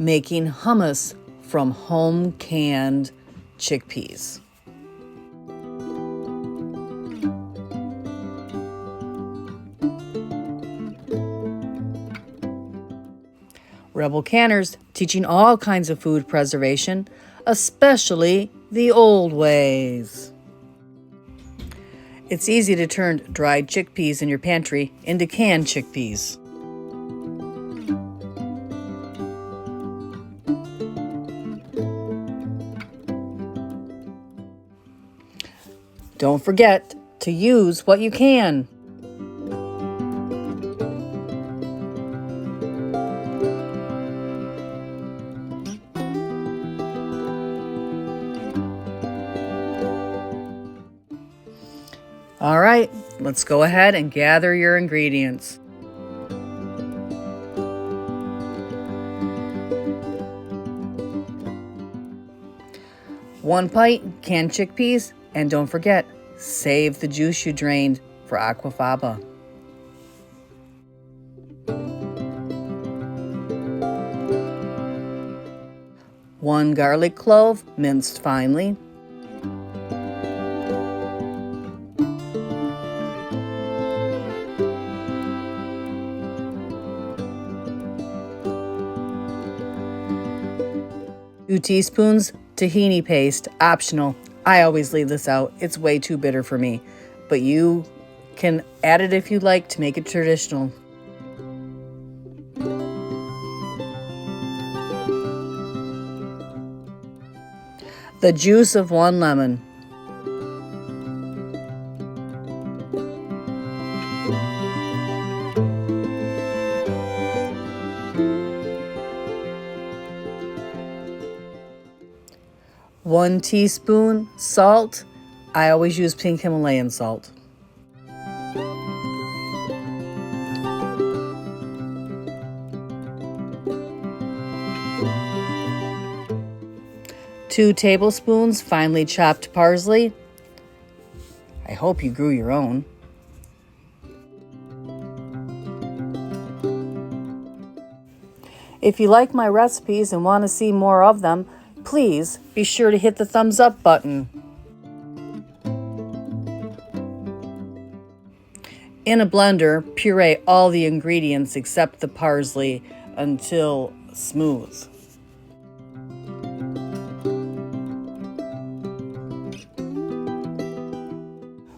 Making hummus from home canned chickpeas. Rebel Canners teaching all kinds of food preservation, especially the old ways. It's easy to turn dried chickpeas in your pantry into canned chickpeas. Don't forget to use what you can. All right, let's go ahead and gather your ingredients. One pint canned chickpeas, and don't forget, save the juice you drained for aquafaba. One garlic clove, minced finely. Two teaspoons tahini paste, optional. I always leave this out. It's way too bitter for me, but you can add it if you like to make it traditional. The juice of 1 lemon. One teaspoon salt. I always use pink Himalayan salt. Two tablespoons finely chopped parsley. I hope you grew your own. If you like my recipes and want to see more of them, please be sure to hit the thumbs up button. In a blender, puree all the ingredients except the parsley until smooth.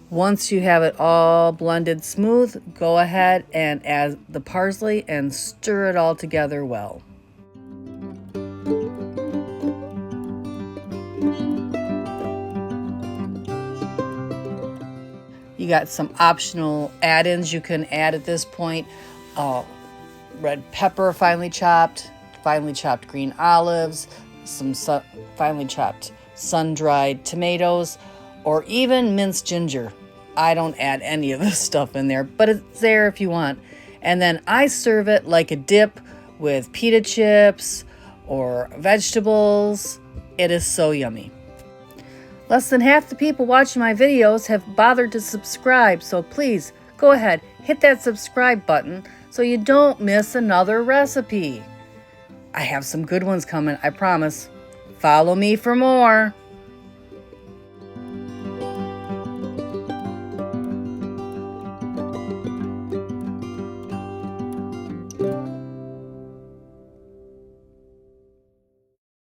Once you have it all blended smooth, go ahead and add the parsley and stir it all together well. You got some optional add-ins you can add at this point. Red pepper finely chopped green olives, some finely chopped sun-dried tomatoes, or even minced ginger. I don't add any of this stuff in there, but it's there if you want. And then I serve it like a dip with pita chips or vegetables. It is so yummy. Less than half the people watching my videos have bothered to subscribe, so please go ahead, hit that subscribe button so you don't miss another recipe. I have some good ones coming, I promise. Follow me for more.